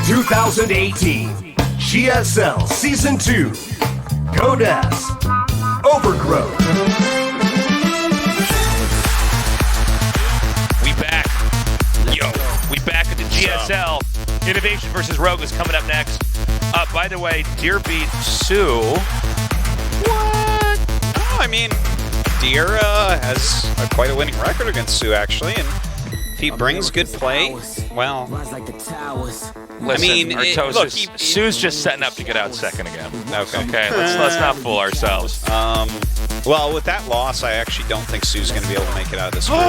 2018 GSL Season 2 Codes Overgrowth. We back at the GSL. INnoVation versus Rogue is coming up next. By the way, Deer beat Sue. What? No, I mean, Deer has quite a winning record against Sue, actually, and if he brings good play, well, Listen, look, Sue's just setting up to get out second again. Okay, let's not fool ourselves. Well, with that loss, I actually don't think Sue's going to be able to make it out of this group.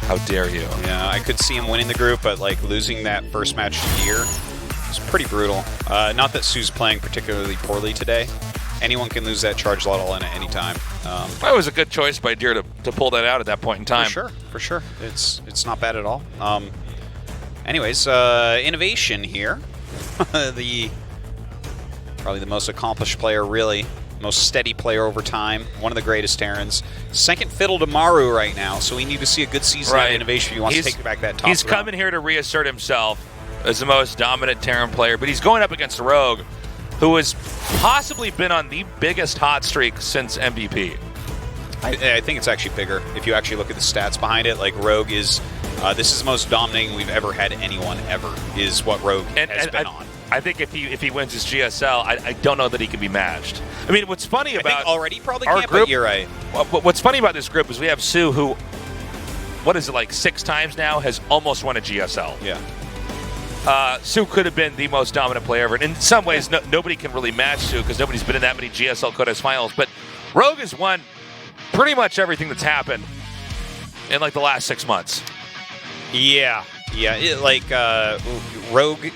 How dare you? Yeah, I could see him winning the group, but like losing that first match to Deer was pretty brutal. Not that Sue's playing particularly poorly today. Anyone can lose that charge level in at any time. That was a good choice by Deer to pull that out at that point in time. For sure. It's not bad at all. Anyways, INnoVation here. Probably the most accomplished player, really. Most steady player over time. One of the greatest Terrans. Second fiddle to Maru right now, so we need to see a good season of INnoVation if he wants to take back that top He's round. coming here to reassert himself as the most dominant Terran player, but he's going up against Rogue, who has possibly been on the biggest hot streak since MVP. I think it's actually bigger. If you actually look at the stats behind it, like Rogue is, this is the most dominating we've ever had anyone ever, is what Rogue has been on. I think if he wins his GSL, I don't know that he can be matched. I mean, what's funny about I think already probably our can't, group, but you're right. What's funny about this group is we have Sue, who, what is it, like 6 times now, has almost won a GSL. Yeah. Sue could have been the most dominant player ever. And in some ways, nobody can really match Sue because nobody's been in that many GSL Codes finals. But Rogue has won pretty much everything that's happened in like the last 6 months. Yeah. Rogue,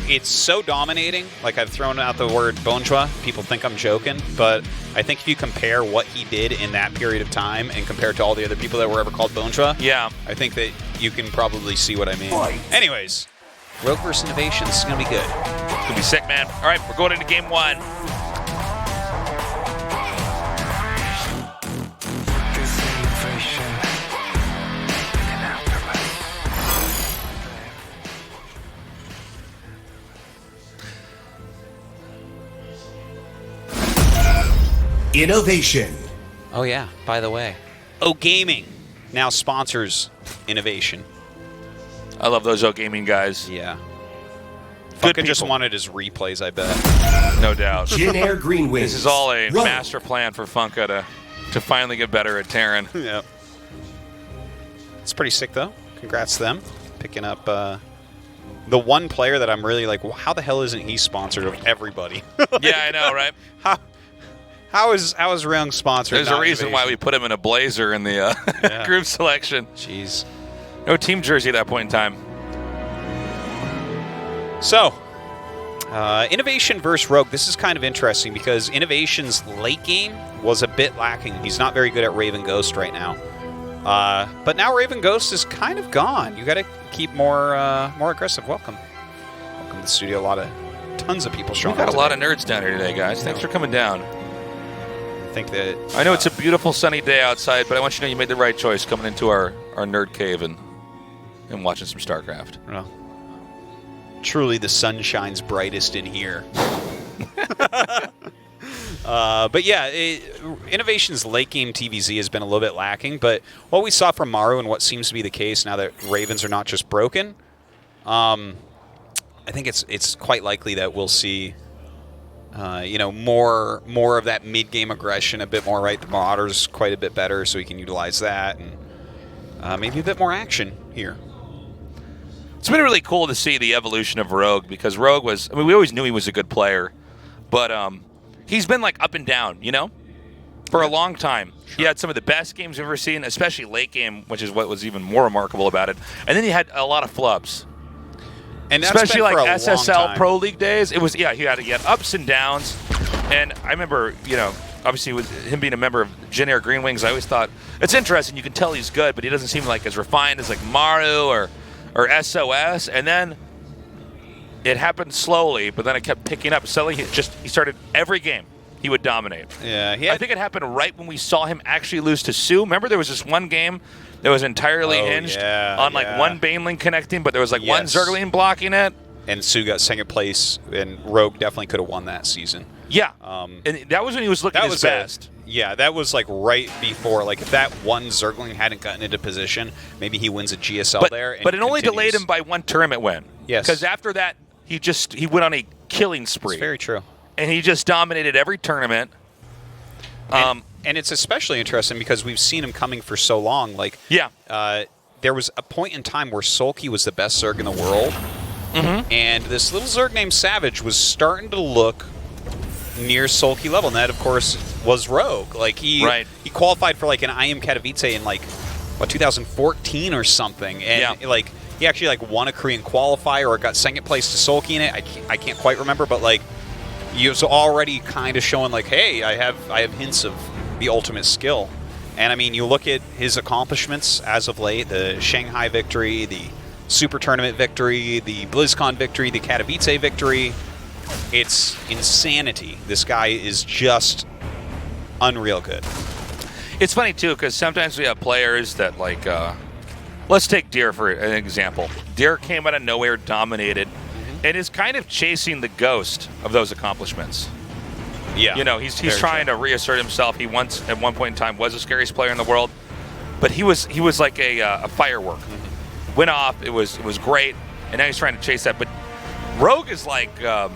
it's so dominating. Like, I've thrown out the word bonjour. People think I'm joking, but I think if you compare what he did in that period of time and compare to all the other people that were ever called bonjour, yeah, I think that you can probably see what I mean. Anyways, Rogue versus INnoVation, this is going to be good. It's going to be sick, man. All right, we're going into game 1. INnoVation. Oh, yeah, by the way. Oh Gaming now sponsors INnoVation. I love those O Gaming guys. Yeah. Good Funka just people. wanted his replays, I bet. No doubt. Jin Air Green Wings. This is all a Rogue. master plan for Funka to finally get better at Terran. Yep. It's pretty sick, though. Congrats to them. Picking up the one player that I'm really like, well, how the hell isn't he sponsored of everybody? Yeah, I know, right? How is Rogue sponsored? There's a reason why we put him in a blazer in the group selection. Jeez. No team jersey at that point in time. So, INnoVation versus Rogue. This is kind of interesting because INnoVation's late game was a bit lacking. He's not very good at Raven Ghost right now. But now Raven Ghost is kind of gone. You got to keep more aggressive. Welcome to the studio. Tons of people showing up. We got a lot of nerds down here today, guys. Thanks for coming down. I think that I know it's a beautiful sunny day outside, but I want you to know you made the right choice coming into our nerd cave and watching some StarCraft. Well, truly the sun shines brightest in here. But yeah, INnoVation's late game TVZ has been a little bit lacking, but what we saw from Maru and what seems to be the case now that Ravens are not just broken, I think it's quite likely that we'll see more of that mid-game aggression, a bit more, right? The Marauders quite a bit better, so we can utilize that, and maybe a bit more action here. It's been really cool to see the evolution of Rogue because Rogue was, I mean, we always knew he was a good player, but he's been like up and down, for a long time. Sure. He had some of the best games we've ever seen, especially late game, which is what was even more remarkable about it. And then he had a lot of flubs. And especially like SSL Pro League. League days, it was he had ups and downs, and I remember obviously with him being a member of Jin Air Green Wings, I always thought it's interesting. You can tell he's good, but he doesn't seem like as refined as like Maru or SOS. And then it happened slowly, but then it kept picking up. Suddenly he started every game he would dominate. Yeah, I think it happened right when we saw him actually lose to Sue. Remember there was this one game that was entirely Oh, hinged yeah, on like yeah. one Baneling connecting, but there was like one Yes. Zergling blocking it. And Sue got second place, and Rogue definitely could have won that season. Yeah, and that was when he was looking his best. Yeah, that was like right before. Like if that one Zergling hadn't gotten into position, maybe he wins a GSL there. And But it only continues. delayed him by one tournament win. Yes. Because after that, he went on a killing spree. It's very true. And he just dominated every tournament. And it's especially interesting because we've seen him coming for so long. Like, Yeah. there was a point in time where Sulky was the best Zerg in the world, and this little Zerg named Savage was starting to look near Sulky level, and that, of course, was Rogue. Like, he qualified for, like, an IM Katowice in, like, what, 2014 or something, and, like, he actually, like, won a Korean qualifier or got second place to Sulky in it. I can't quite remember, but, like, he was already kind of showing, like, hey, I have hints of the ultimate skill. And, I mean, you look at his accomplishments as of late, the Shanghai victory, the Super Tournament victory, the BlizzCon victory, the Katowice victory. It's insanity. This guy is just unreal good. It's funny, too, because sometimes we have players that, like, let's take Deer for an example. Deer came out of nowhere, dominated, and is kind of chasing the ghost of those accomplishments. Yeah. You know, he's trying to reassert himself. He once, at one point in time, was the scariest player in the world, but he was like a firework. Went off. It was great, and now he's trying to chase that. But Rogue is like a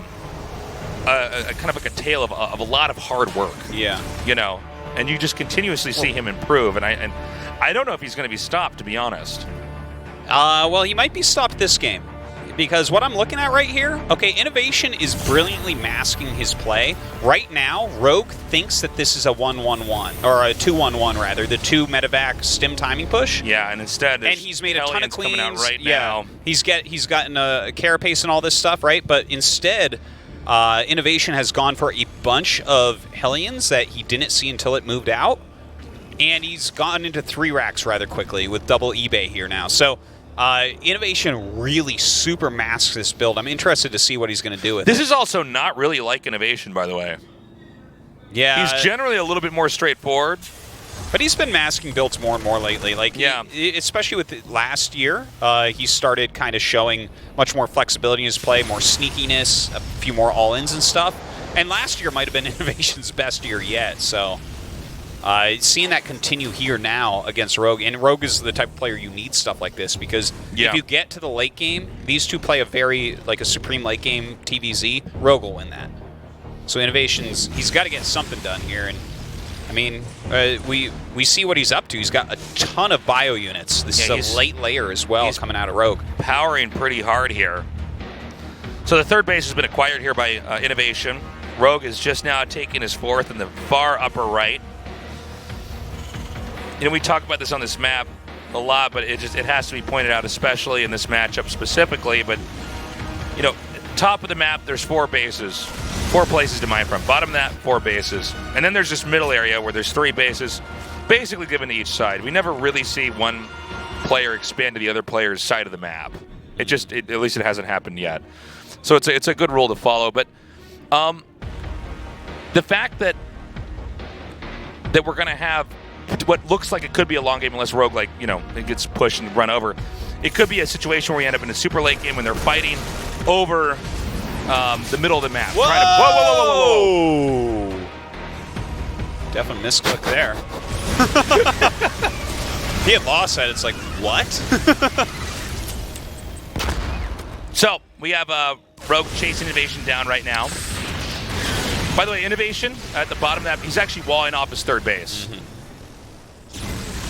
kind of like a tale of a lot of hard work. Yeah. You know, and you just continuously see him improve. And I don't know if he's going to be stopped, to be honest. Well, he might be stopped this game. Because what I'm looking at right here, okay, INnoVation is brilliantly masking his play. Right now, Rogue thinks that this is a 1-1-1, or a 2-1-1 rather, the 2 medevac stim timing push. Yeah, and instead, and he's made a ton of queens. Coming out right now. He's gotten a carapace and all this stuff, right? But instead, INnoVation has gone for a bunch of Hellions that he didn't see until it moved out, and he's gone into 3 racks rather quickly with double eBay here now. So. INnoVation really super masks this build. I'm interested to see what he's going to do with it. This is also not really like INnoVation, by the way. Yeah. He's generally a little bit more straightforward. But he's been masking builds more and more lately. Like, especially with last year, he started kind of showing much more flexibility in his play, more sneakiness, a few more all-ins and stuff. And last year might have been INnoVation's best year yet, so... seeing that continue here now against Rogue, and Rogue is the type of player you need stuff like this, because if you get to the late game, these two play a supreme late game TVZ, Rogue will win that. So INnoVation's, he's got to get something done here, and I mean, we see what he's up to. He's got a ton of bio units. This is a late layer as well coming out of Rogue. Powering pretty hard here. So the third base has been acquired here by INnoVation. Rogue is just now taking his 4th in the far upper right. You know, we talk about this on this map a lot, but it has to be pointed out, especially in this matchup specifically. But, you know, top of the map, there's 4 bases, 4 places to mine from. Bottom of that, 4 bases. And then there's this middle area where there's 3 bases, basically given to each side. We never really see one player expand to the other player's side of the map. At least it hasn't happened yet. So it's a good rule to follow. But the fact that we're going to have what looks like it could be a long game unless Rogue, like, you know, it gets pushed and run over. It could be a situation where we end up in a super late game when they're fighting over the middle of the map. Whoa! Definitely misclick there. He had lost that. It's like, what? So we have Rogue chasing INnoVation down right now. By the way, INnoVation at the bottom of that, he's actually walling off his 3rd base.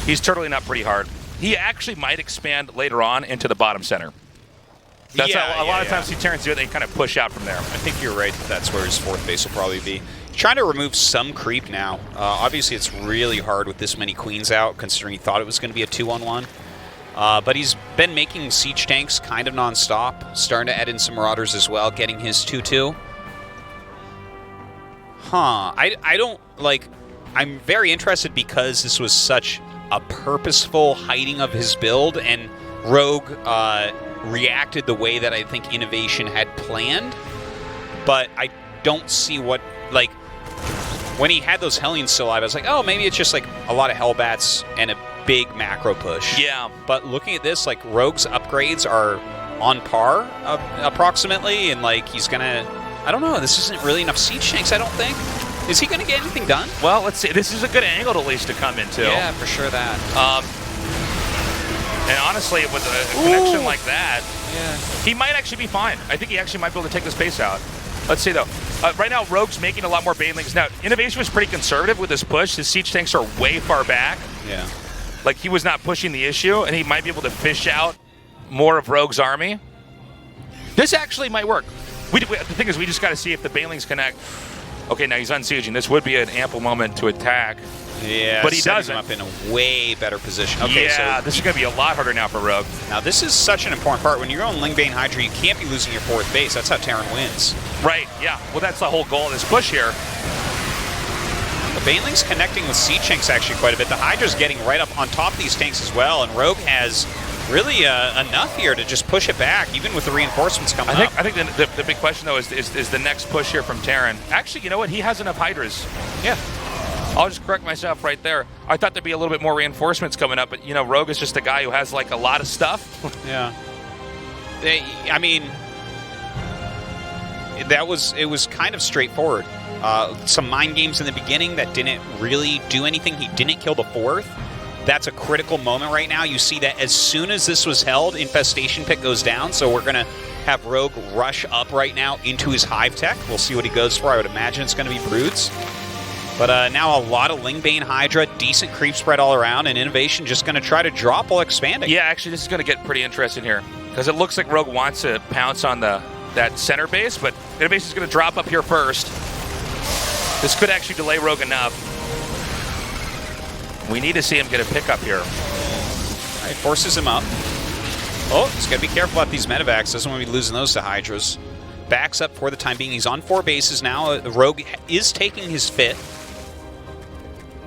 He's turtling up pretty hard. He actually might expand later on into the bottom center. That's how a lot of times see Terrence do it. They kind of push out from there. I think you're right. That's where his 4th base will probably be. He's trying to remove some creep now. Obviously, it's really hard with this many queens out, considering he thought it was going to be a 2-on-1. But he's been making siege tanks kind of nonstop, starting to add in some marauders as well, getting his 2-2. I don't, like... I'm very interested because this was such a purposeful hiding of his build, and Rogue reacted the way that I think INnoVation had planned, but I don't see what, like, when he had those Hellions still alive, I was like, oh, maybe it's just like a lot of Hellbats and a big macro push. Yeah. But looking at this, like, Rogue's upgrades are on par, approximately, and, like, he's going to... I don't know. This isn't really enough siege tanks, I don't think. Is he going to get anything done? Well, let's see. This is a good angle, at least, to come into. Yeah, for sure that. And honestly, with a connection like that, yeah, he might actually be fine. I think he actually might be able to take this base out. Let's see, though. Right now, Rogue's making a lot more banelings. Now, INnoVation was pretty conservative with this push. His siege tanks are way far back. Yeah. Like, he was not pushing the issue, and he might be able to fish out more of Rogue's army. This actually might work. The thing is, we just got to see if the banelings connect. Okay, now he's unsieging. This would be an ample moment to attack. Yeah, but he setting doesn't. him up in a way better position. Okay, yeah, so this is going to be a lot harder now for Rogue. Now, this is such an important part. When you're on Lingbane Hydra, you can't be losing your 4th base. That's how Terran wins. Right, yeah. Well, that's the whole goal of this push here. The Baneling's connecting with siege tanks actually quite a bit. The Hydra's getting right up on top of these tanks as well, and Rogue has really enough here to just push it back, even with the reinforcements coming up. I think the big question, though, is the next push here from Terran. Actually, you know what? He has enough Hydras. Yeah. I'll just correct myself right there. I thought there'd be a little bit more reinforcements coming up, but, you know, Rogue is just a guy who has, like, a lot of stuff. Yeah. I mean, it was kind of straightforward. Some mind games in the beginning that didn't really do anything. He didn't kill the 4th. That's a critical moment right now. You see that as soon as this was held, Infestation Pit goes down, so we're going to have Rogue rush up right now into his Hive Tech. We'll see what he goes for. I would imagine it's going to be Broods. But now a lot of Lingbane Hydra, decent creep spread all around, and INnoVation just going to try to drop while expanding. Yeah, actually, this is going to get pretty interesting here, because it looks like Rogue wants to pounce on that center base, but INnoVation is going to drop up here first. This could actually delay Rogue enough. We need to see him get a pickup here. All right, forces him up. Oh, he's got to be careful about these medevacs. Doesn't want to be losing those to Hydras. Backs up for the time being. He's on 4 bases now. Rogue is taking his 5th.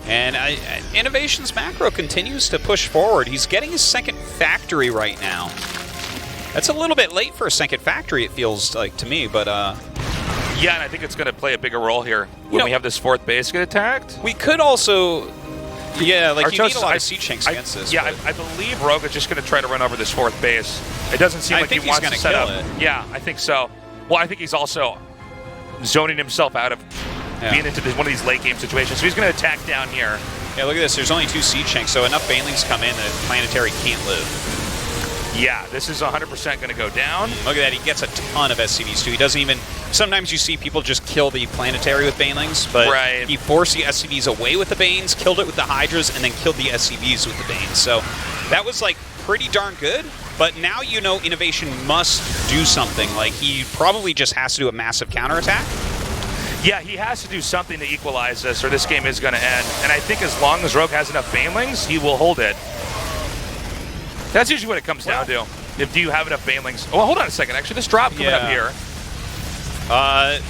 And INnoVation's macro continues to push forward. He's getting his 2nd factory right now. That's a little bit late for a 2nd factory, it feels like to me, but... Yeah, and I think it's going to play a bigger role here when we have this 4th base get attacked. We could also... Yeah, like, you need a lot I of siege tanks against this. Yeah, I believe Rogue is just going to try to run over this 4th base. It doesn't seem like he wants to set up. It. Yeah, I think so. Well, I think he's also zoning himself out of being into one of these late game situations. So he's going to attack down here. Yeah, look at this. There's only 2 siege tanks, so enough Banelings come in that Planetary can't live. Yeah, this is 100% going to go down. Look at that. He gets a ton of SCVs, too. He doesn't even... Sometimes you see people just kill the Planetary with Banelings, but he forced the SCVs away with the Banes, killed it with the Hydras, and then killed the SCVs with the Banes. So that was, like, pretty darn good. But now you know INnoVation must do something. Like, he probably just has to do a massive counterattack. Yeah, he has to do something to equalize this, or this game is going to end. And I think as long as Rogue has enough Banelings, he will hold it. That's usually what it comes down to. Do you have enough Banelings? Oh, hold on a second. Actually, this drop coming up here.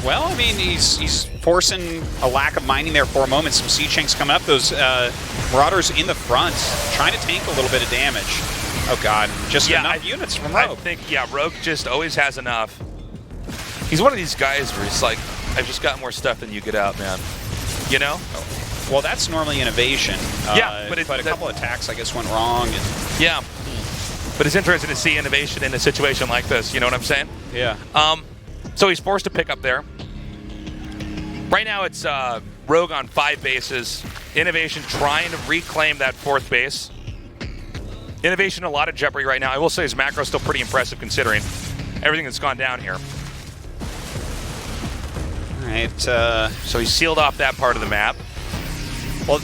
Well, I mean, he's forcing a lack of mining there for a moment. Some siege tanks coming up. Those Marauders in the front, trying to tank a little bit of damage. Oh, God. Just enough units from Rogue. I think, Rogue just always has enough. He's one of these guys where he's like, I've just got more stuff than you get out, man. You know? Well, that's normally INnoVation. But a couple attacks, I guess, went wrong. Yeah. But it's interesting to see INnoVation in a situation like this. You know what I'm saying? Yeah. So he's forced to pick up there. Right now it's Rogue on 5 bases. INnoVation trying to reclaim that 4th base. INnoVation a lot of jeopardy right now. I will say his macro is still pretty impressive considering everything that's gone down here. All right. So he sealed off that part of the map. Well,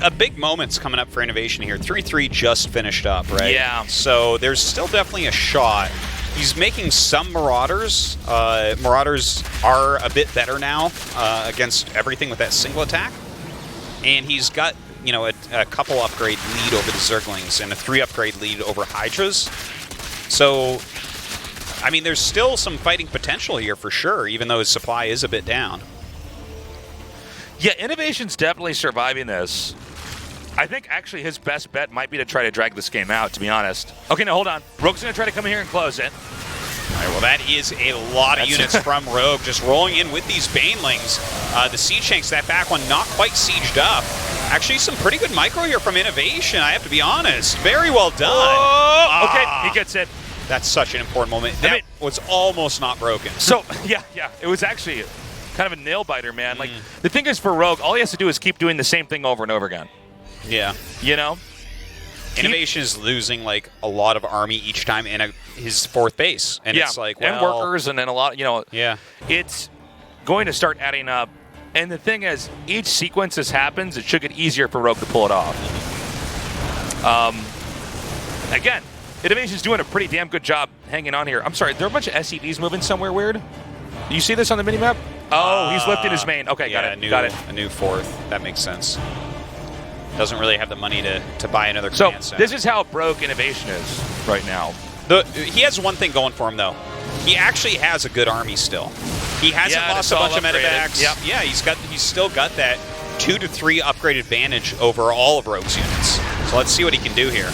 a big moment's coming up for INnoVation here. 3-3 just finished up, right? Yeah. So there's still definitely a shot. He's making some Marauders. Marauders are a bit better now against everything with that single attack. And he's got, you know, a couple upgrade lead over the Zerglings and a 3 upgrade lead over Hydras. So, I mean, there's still some fighting potential here for sure, even though his supply is a bit down. Yeah, INnoVation's definitely surviving this. I think actually his best bet might be to try to drag this game out, to be honest. Okay, now hold on. Rogue's going to try to come in here and close it. All right, well, that is a lot of units from Rogue just rolling in with these Banelings. The siege tanks, that back one, not quite sieged up. Actually, some pretty good micro here from INnoVation, I have to be honest. Very well done. Oh, okay, he gets it. That's such an important moment. That was almost not broken. So, yeah, it was actually kind of a nail-biter, man. Like, the thing is for Rogue, all he has to do is keep doing the same thing over and over again. Yeah. You know? INnoVation is losing, like, a lot of army each time in his fourth base. And it's like, well... and workers, and then a lot, you know... Yeah. It's going to start adding up. And the thing is, each sequence this happens, it should get easier for Rogue to pull it off. Again, INnoVation's doing a pretty damn good job hanging on here. I'm sorry, there are a bunch of SCVs moving somewhere weird. Do you see this on the minimap? Oh, he's lifting his main. Okay, got it. A new fourth. That makes sense. Doesn't really have the money to buy another so command center. This is how broke INnoVation is right now. He has one thing going for him, though. He actually has a good army still. He hasn't lost a bunch of medevacs. Yep. Yeah, he's still got that 2 to 3 upgrade advantage over all of Rogue's units. So let's see what he can do here.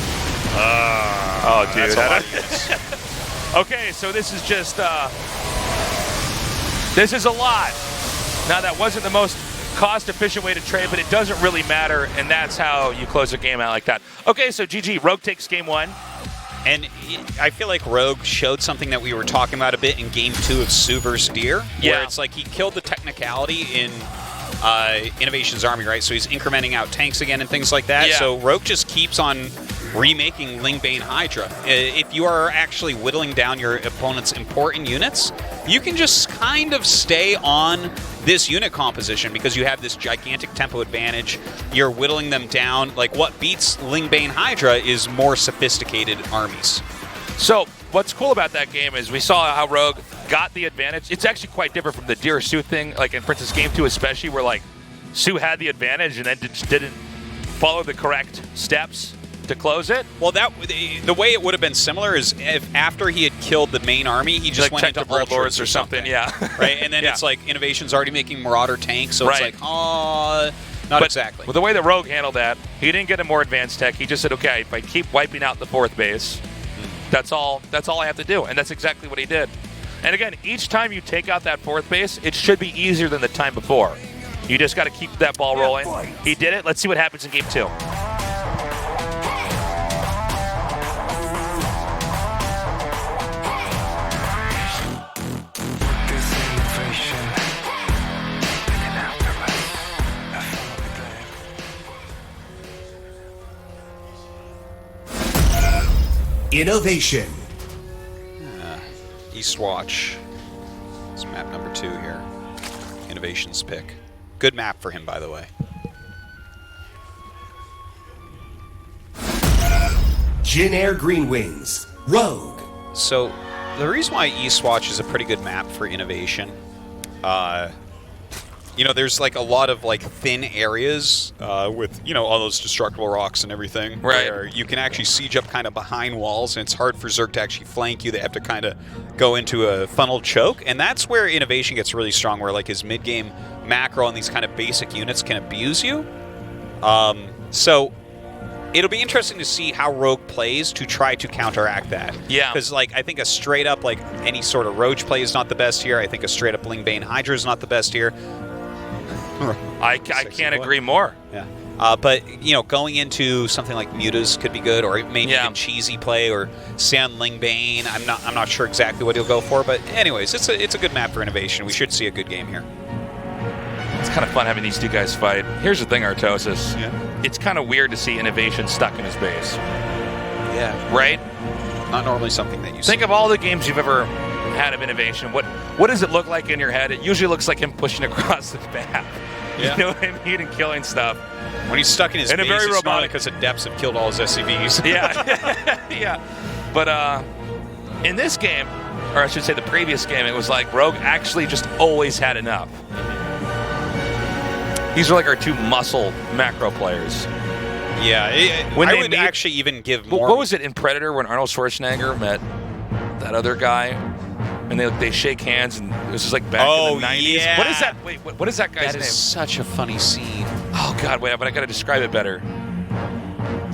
Oh, dude. That's a lot of units. Okay, so this is just... this is a lot. Now, that wasn't the most cost-efficient way to trade, but it doesn't really matter, and that's how you close a game out like that. Okay, so GG. Rogue takes game 1. And I feel like Rogue showed something that we were talking about a bit in Game 2 of Sue vs. Deer, where it's like he killed the technicality in INnoVation's army, right? So he's incrementing out tanks again and things like that. Yeah. So Rogue just keeps on remaking Lingbane Hydra. If you are actually whittling down your opponent's important units, you can just kind of stay on this unit composition because you have this gigantic tempo advantage. You're whittling them down. Like, what beats Lingbane Hydra is more sophisticated armies. So what's cool about that game is we saw how Rogue got the advantage. It's actually quite different from the Deer Sue thing, like in, for instance, Game 2 especially, where like Sue had the advantage and then just didn't follow the correct steps to close it. Well, the way it would have been similar is if after he had killed the main army, he just went into Lords or something. Yeah. Right? And then it's like INnoVation's already making Marauder tanks, so it's like, not exactly. Well, the way that Rogue handled that, he didn't get a more advanced tech. He just said, okay, if I keep wiping out the fourth base, that's all I have to do. And that's exactly what he did. And again, each time you take out that fourth base, it should be easier than the time before. You just got to keep that ball rolling. He did it. Let's see what happens in Game 2. INnoVation. Eastwatch. It's map number 2 here. INnoVation's pick. Good map for him, by the way. Jin Air Green Wings. Rogue. So, the reason why Eastwatch is a pretty good map for INnoVation, you know, there's like a lot of like thin areas with, you know, all those destructible rocks and everything. Right. Where you can actually siege up kind of behind walls, and it's hard for Zerg to actually flank you. They have to kind of go into a funnel choke, and that's where INnoVation gets really strong, where like his mid-game macro and these kind of basic units can abuse you. So it'll be interesting to see how Rogue plays to try to counteract that. Yeah. Because, like, I think a straight-up, like, any sort of Roach play is not the best here. I think a straight-up Lingbane Hydra is not the best here. I can't agree more. Yeah. But, you know, going into something like Mutas could be good, or maybe even cheesy play, or Sand Lingbane. I'm not sure exactly what he'll go for, but anyways, it's a good map for INnoVation. We should see a good game here. It's kind of fun having these two guys fight. Here's the thing, Artosis. Yeah. It's kind of weird to see INnoVation stuck in his base. Yeah. Right? Not normally something that you see. Think of all the games you've ever had of INnoVation. What does it look like in your head? It usually looks like him pushing across the map. Yeah. You know what I mean? And killing stuff. When he's stuck in his And a base, very it's not robotic- because the depths have killed all his SCVs. Yeah. Yeah. But in this game, or I should say the previous game, it was like Rogue actually just always had enough. These are like our two muscle macro players. Yeah, I would actually even give more. What was it in Predator when Arnold Schwarzenegger met that other guy, and they shake hands, and it was just like back in the 90s? Yeah. What is that? Wait, what is that guy's name? That is such a funny scene. Oh God, wait, but I gotta describe it better.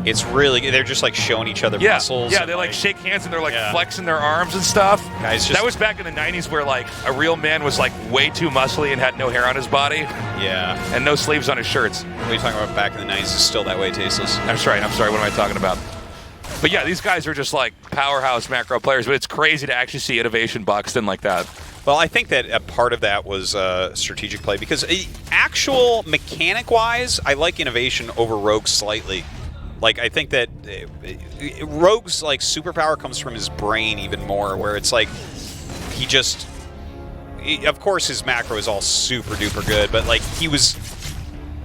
It's really good. They're just like showing each other muscles. Yeah, and, they like shake hands and they're like Yeah. flexing their arms and stuff. Guys, just that was back in the 90s where like a real man was like way too muscly and had no hair on his body yeah. and no sleeves on his shirts. What are you talking about? Back in the 90s is still that way, Tasteless. I'm sorry. What am I talking about? But yeah, these guys are just like powerhouse macro players. But it's crazy to actually see INnoVation Buxton like that. Well, I think that a part of that was strategic play because actual mechanic-wise, I like INnoVation over Rogue slightly. Like, I think that Rogue's like superpower comes from his brain even more, where it's like he just, of course, his macro is all super duper good, but like he was,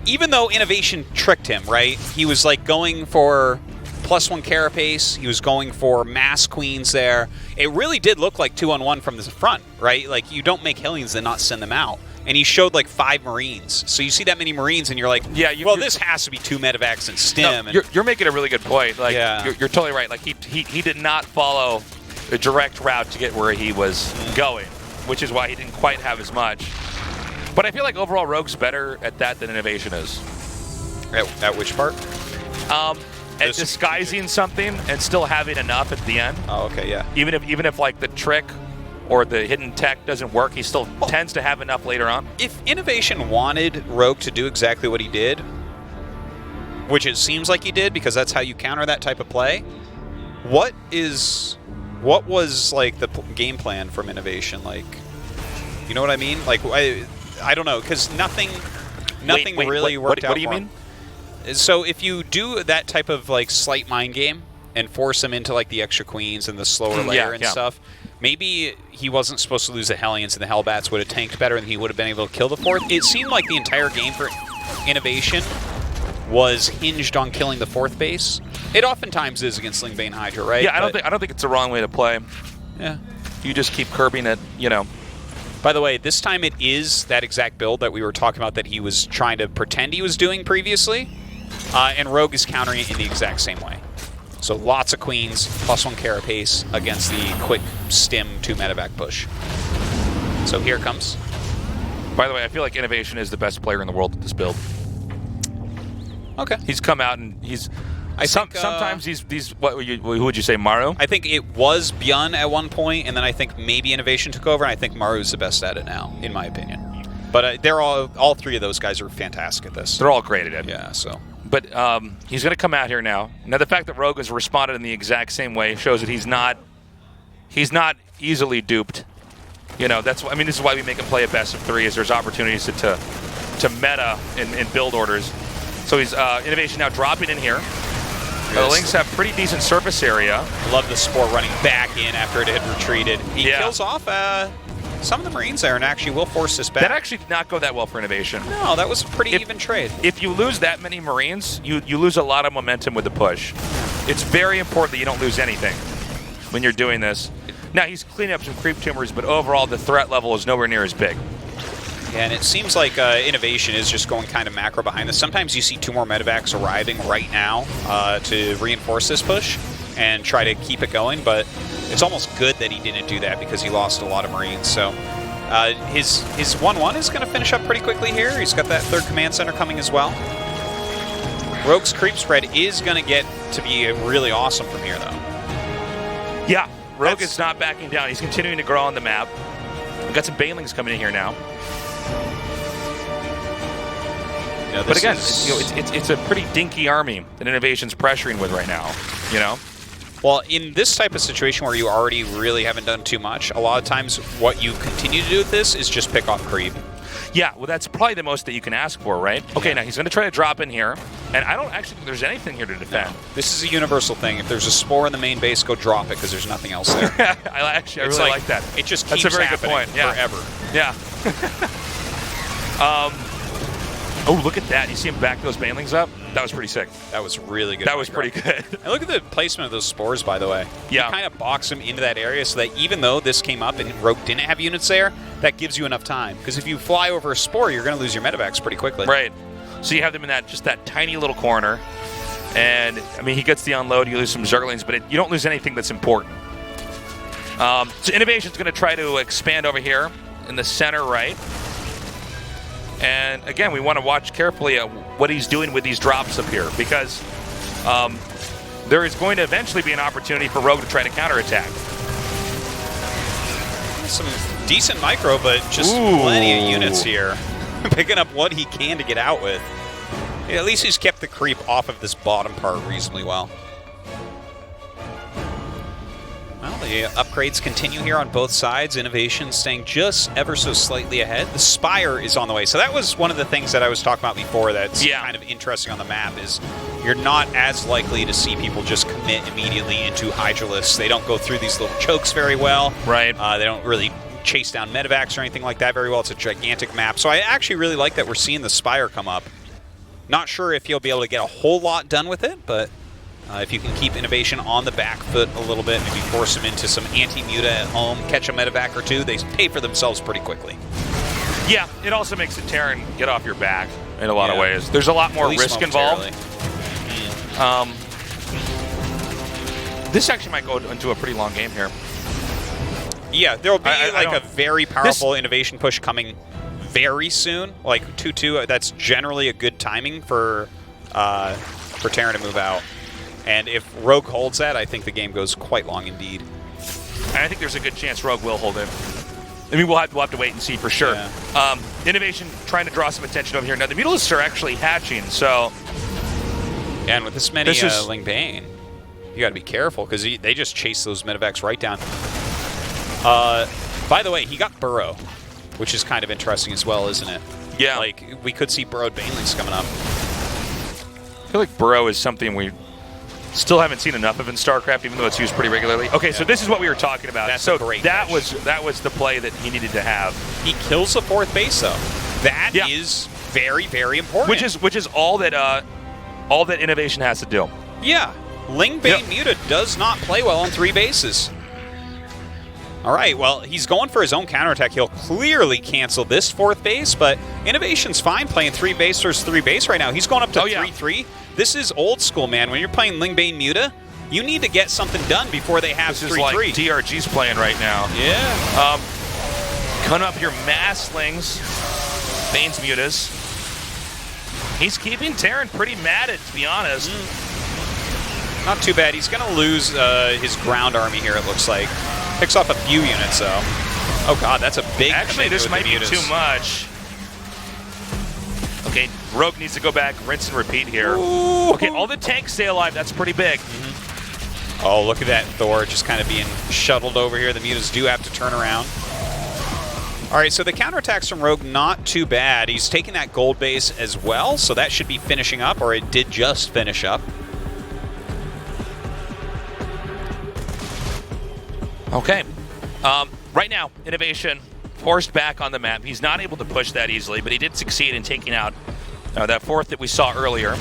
even though INnoVation tricked him, right? He was like going for +1 carapace. He was going for mass queens there. It really did look like 2-on-1 from the front, right? Like, you don't make Hellions and not send them out. And he showed like 5 Marines. So you see that many Marines and you're like, yeah, well, this has to be 2 medevacs and stim. No, you're making a really good point. Like, yeah. you're totally right. Like, he did not follow a direct route to get where he was going, which is why he didn't quite have as much. But I feel like overall Rogue's better at that than INnoVation is. At which part? At disguising something and still having enough at the end. Oh, okay, yeah. Even if like the trick or the hidden tech doesn't work, he still tends to have enough later on. If INnoVation wanted Rogue to do exactly what he did, which it seems like he did because that's how you counter that type of play, what was like the game plan from INnoVation? Like, you know what I mean? Like, I don't know, because nothing really worked out. What do you mean? So if you do that type of like slight mind game and force him into like the extra queens and the slower layer and stuff, maybe he wasn't supposed to lose the Hellions and the Hellbats would have tanked better and he would have been able to kill the 4th. It seemed like the entire game for INnoVation was hinged on killing the 4th base. It oftentimes is against Lingbane Hydra, right? Yeah, I don't think it's the wrong way to play. Yeah. You just keep curbing it, you know. By the way, this time it is that exact build that we were talking about that he was trying to pretend he was doing previously. And Rogue is countering it in the exact same way. So lots of queens, +1 carapace against the quick stim 2 medevac push. So here it comes. By the way, I feel like INnoVation is the best player in the world at this build. Okay. He's come out and he's... sometimes he's who would you say, Maru? I think it was Byun at one point, and then I think maybe INnoVation took over, and I think Maru's the best at it now, in my opinion. But they're all 3 of those guys are fantastic at this. They're all great at it. Yeah, so... But he's going to come out here now. Now, the fact that Rogue has responded in the exact same way shows that he's not easily duped. You know, that's I mean, this is why we make him play a best of 3, is there's opportunities to meta in build orders. So he's INnoVation now dropping in here. The Lynx have pretty decent surface area. I love the Spore running back in after it had retreated. He kills off some of the Marines there and actually will force this back. That actually did not go that well for INnoVation. No, that was a pretty even trade. If you lose that many Marines, you lose a lot of momentum with the push. It's very important that you don't lose anything when you're doing this. Now, he's cleaning up some creep tumors, but overall the threat level is nowhere near as big. Yeah, and it seems like INnoVation is just going kind of macro behind this. Sometimes you see 2 more medevacs arriving right now to reinforce this push and try to keep it going, but it's almost good that he didn't do that because he lost a lot of Marines. So his 1-1 is going to finish up pretty quickly here. He's got that 3rd command center coming as well. Rogue's creep spread is going to get to be really awesome from here, though. Yeah, Rogue is not backing down. He's continuing to grow on the map. We've got some Banelings coming in here now. Yeah, but again, it's a pretty dinky army that INnoVation's pressuring with right now, you know? Well, in this type of situation where you already really haven't done too much, a lot of times what you continue to do with this is just pick off creep. Yeah, well, that's probably the most that you can ask for, right? Okay, now he's going to try to drop in here, and I don't actually think there's anything here to defend. No. This is a universal thing. If there's a Spore in the main base, go drop it because there's nothing else there. I really like that. It just keeps that's a very happening good point. Yeah. Forever. Yeah. Oh, look at that. You see him back those Banelings up? That was pretty sick. That was really good. That was pretty good. And look at the placement of those Spores, by the way. Yeah. You kind of box them into that area so that even though this came up and Rogue didn't have units there, that gives you enough time. Because if you fly over a Spore, you're going to lose your medevacs pretty quickly. Right. So you have them in that tiny little corner. And, I mean, he gets the unload, you lose some Zerglings, but you don't lose anything that's important. So INnoVation's going to try to expand over here in the center right. And again, we want to watch carefully at what he's doing with these drops up here, because there is going to eventually be an opportunity for Rogue to try to counterattack. Some decent micro, but just plenty of units here. Picking up what he can to get out with. Yeah, at least he's kept the creep off of this bottom part reasonably well. Well, the upgrades continue here on both sides. INnoVation staying just ever so slightly ahead. The Spire is on the way. So that was one of the things that I was talking about before that's kind of interesting on the map is you're not as likely to see people just commit immediately into Hydralisks. They don't go through these little chokes very well. Right. They don't really chase down medevacs or anything like that very well. It's a gigantic map. So I actually really like that we're seeing the Spire come up. Not sure if you'll be able to get a whole lot done with it, but if you can keep INnoVation on the back foot a little bit, maybe force them into some anti-muta at home, catch a medevac or two, they pay for themselves pretty quickly. Yeah, it also makes it Terran get off your back in a lot of ways. There's a lot more risk involved. This actually might go into a pretty long game here. Yeah, there'll be a very powerful INnoVation push coming very soon, like 2-2. That's generally a good timing for Terran to move out. And if Rogue holds that, I think the game goes quite long indeed. And I think there's a good chance Rogue will hold it. I mean, we'll have to wait and see for sure. Yeah. INnoVation trying to draw some attention over here. Now, the Mutalisks are actually hatching, so... And with this many Ling Bane, you got to be careful, because they just chase those medevacs right down. By the way, he got Burrow, which is kind of interesting as well, isn't it? Yeah. Like, we could see burrowed Banelings coming up. I feel like Burrow is something we still haven't seen enough of in StarCraft, even though it's used pretty regularly. Okay, so this is what we were talking about. That's so great that was the play that he needed to have. He kills the fourth base, though. That is very, very important. Which is all that INnoVation has to do. Yeah, Ling Bane Muta does not play well on 3 bases. All right, well, he's going for his own counterattack. He'll clearly cancel this 4th base, but INnoVation's fine playing 3 base versus 3 base right now. He's going up to 3-3. This is old school, man. When you're playing Ling Bane Muta, you need to get something done before they have 3-3. This is like DRG's playing right now. Yeah. Coming up here, Masslings, Bane's Mutas. He's keeping Terran pretty matted, to be honest. Not too bad. He's going to lose his ground army here, it looks like. Picks off a few units, though. Oh, God, that's a big... Actually, this might be too much. Okay, Rogue needs to go back, rinse and repeat here. Ooh. Okay, all the tanks stay alive. That's pretty big. Oh, look at that Thor just kind of being shuttled over here. The Mutas do have to turn around. All right, so the counterattacks from Rogue, not too bad. He's taking that gold base as well, so that should be finishing up, or it did just finish up. Okay. Right now, INnoVation forced back on the map. He's not able to push that easily, but he did succeed in taking out that 4th that we saw earlier.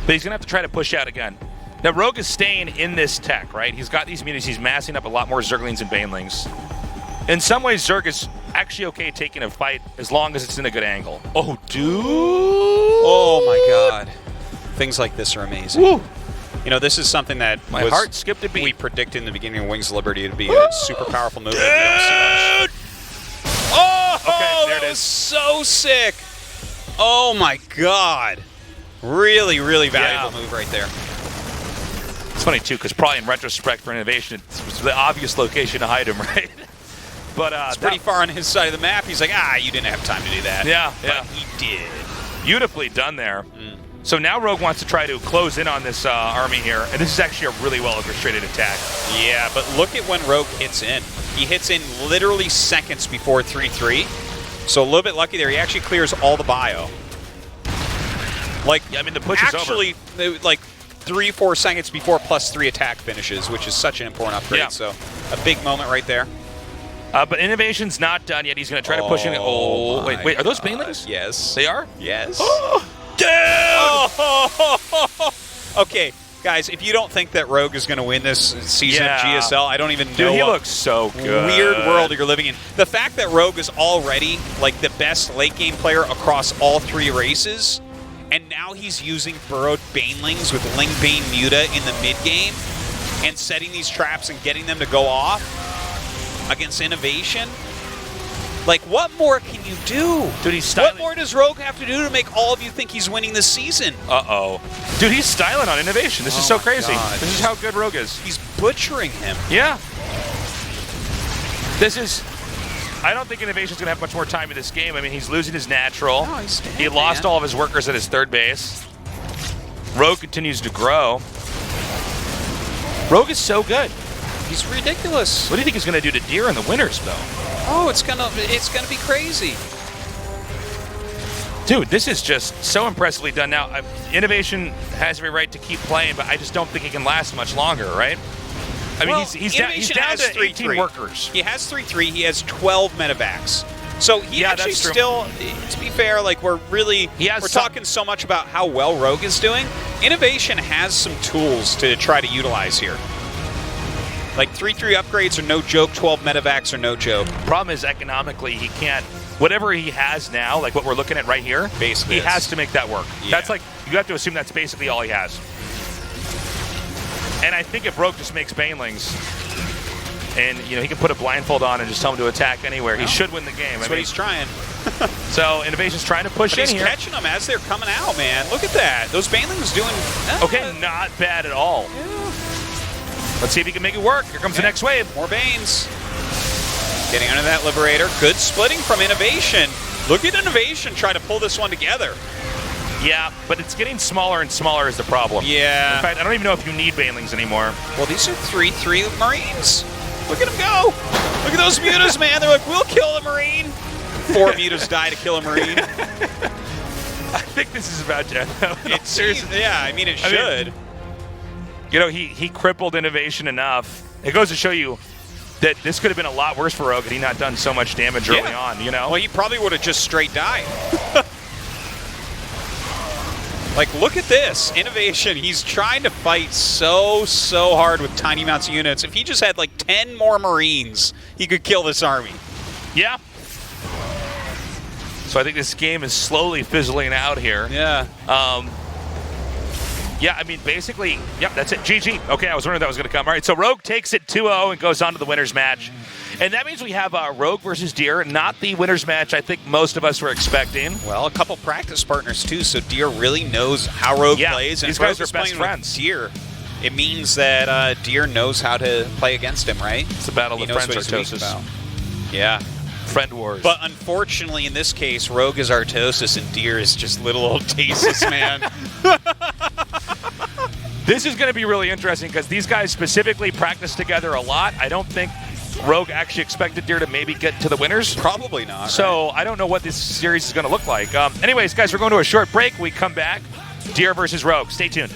But he's going to have to try to push out again. Now, Rogue is staying in this tech, right? He's got these mutas. He's massing up a lot more Zerglings and Banelings. In some ways, Zerg is actually okay taking a fight as long as it's in a good angle. Oh, dude! Oh, my God. Things like this are amazing. Woo. You know, this is something that my heart skipped a beat. We predicted in the beginning of Wings of Liberty to be a super powerful move. Oh, okay, there that was so sick. Oh, my God. Really, really valuable move right there. It's funny, too, because probably in retrospect for INnoVation, it was the obvious location to hide him, right? But it's pretty far on his side of the map. He's like, you didn't have time to do that. Yeah, but he did. Beautifully done there. So now Rogue wants to try to close in on this army here, and this is actually a really well-orchestrated attack. Yeah, but look at when Rogue hits in. He hits in literally seconds before 3-3, so a little bit lucky there. He actually clears all the bio. Like, I mean, the push is over. Actually, like 3-4 seconds before +3 attack finishes, which is such an important upgrade. Yeah. So a big moment right there. But INnoVation's not done yet. He's going to try to push in. Oh, wait, are those Banelings? Yes. They are? Yes. Dude! Okay, guys, if you don't think that Rogue is going to win this season of GSL, I don't even know. Dude, he looks so good. Weird world you're living in. The fact that Rogue is already like the best late game player across all 3 races, and now he's using burrowed Banelings with Ling Bane Muta in the mid game, and setting these traps and getting them to go off against INnoVation. Like, what more can you do? Dude, he's styling. What more does Rogue have to do to make all of you think he's winning this season? Uh-oh. Dude, he's styling on INnoVation. This is so my crazy. God. This is how good Rogue is. He's butchering him. Yeah. This is... I don't think INnoVation's going to have much more time in this game. I mean, he's losing his natural. No, he's dead, he lost man. all of his workers at his third base. Rogue continues to grow. Rogue is so good. He's ridiculous. What do you think he's going to do to Deer in the winners, though? Oh, it's gonna be crazy. Dude, this is just so impressively done. Now, INnoVation has every right to keep playing, but I just don't think he can last much longer, right? I mean, Well, he's down INnoVation to 18 3-3. workers. He has 3-3. He has 12 medevacs. So he Yeah, actually that's true. still, to be fair, like we're has talking so much about how well Rogue is doing. INnoVation has some tools to try to utilize here. Like 3-3 upgrades are no joke. 12 medevacs are no joke. Problem is, economically, he can't. Whatever he has now, like what we're looking at right here, Basically he it's- has to make that work. Yeah. That's like, you have to assume that's basically all he has. And I think if Rogue just makes Banelings, and he can put a blindfold on and just tell him to attack anywhere, he should win the game. That's what he's trying. So INnoVation's trying to push But in he's here. catching them as they're coming out, man. Look at that. Those Banelings doing... Okay, not bad at all. Let's see if he can make it work. Here comes the next wave. More Banes. Getting under that Liberator. Good splitting from INnoVation. Look at INnoVation try to pull this one together. Yeah, but it's getting smaller and smaller is the problem. Yeah. In fact, I don't even know if you need Banelings anymore. Well, these are 3-3 Marines. Look at them go. Look at those mutas, man. They're like, we'll kill a Marine. 4 mutas die to kill a Marine. I think this is about to. Seriously, yeah, I mean, it should. He crippled INnoVation enough. It goes to show you that this could have been a lot worse for Rogue had he not done so much damage early on, Well, he probably would have just straight died. Like, look at this. INnoVation, he's trying to fight so hard with tiny amounts of units. If he just had, like, 10 more Marines, he could kill this army. Yeah. So I think this game is slowly fizzling out here. Yeah. Yeah, I mean, basically, yep, that's it. GG. Okay, I was wondering if that was going to come. All right, so Rogue takes it 2-0 and goes on to the winner's match. And that means we have Rogue versus Deer, not the winner's match I think most of us were expecting. Well, a couple practice partners, too, so Deer really knows how Rogue plays. And these if Rogue guys are is best playing with friends. Deer, it means that Deer knows how to play against him, right? It's the battle He of knows friends, what he's weak Artosis. about. Yeah. Friend wars. But unfortunately, in this case, Rogue is Artosis and Deer is just little old Tasis, man. This is going to be really interesting because these guys specifically practice together a lot. I don't think Rogue actually expected Deer to maybe get to the winners. Probably not. So I don't know what this series is going to look like. Anyways, guys, we're going to a short break. We come back. Deer versus Rogue. Stay tuned.